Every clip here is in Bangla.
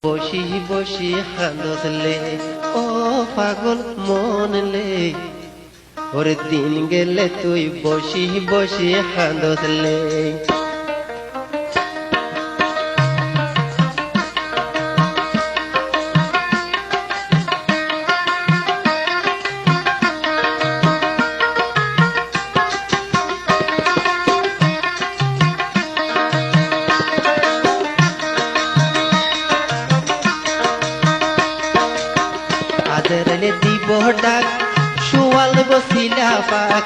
বসি বসি হাঁদলে ও পাগল মনলে ওরে দিন গেলে তুই বসি বসি হাঁদলে আদরলে দিব ডাক শুয়াল বসিলা পাক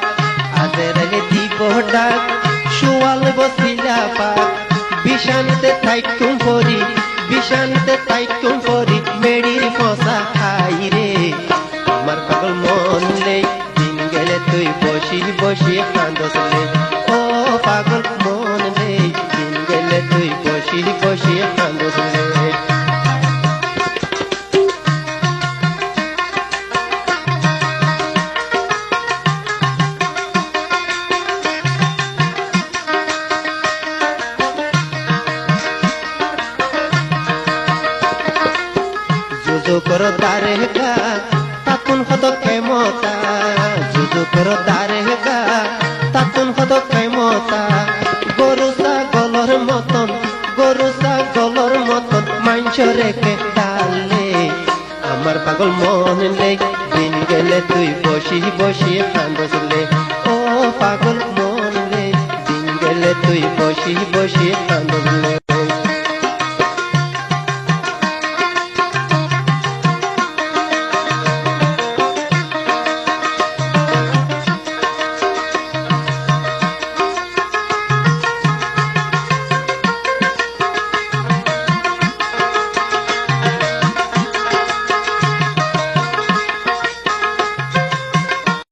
আদরলে দিব ডাক শুয়াল বসিলা পাক বিশান্তে থাইকুম পরি বিশান্তে থাইকুম পরি মেড়ির ফসা খাই রে আমার পাগল মন লে দিন গেলে তুই বসি বসি কাঁদলে ও পাগল মন লে দিন গেলে তুই বসি বসি কাঁদলে যুযুকর দারেগা তাতুন হদ ক্ষমতা যুযুকর দারেগা তাতুন হদ ক্ষমতা গরু ছাগলর মতন মাংস রেখে ডালে আমার পাগল মন লে দিন গেলে তুই বসি বসি কাঁদলে ও পাগল মন লে দিন গেলে তুই বসি বসি কাঁদলে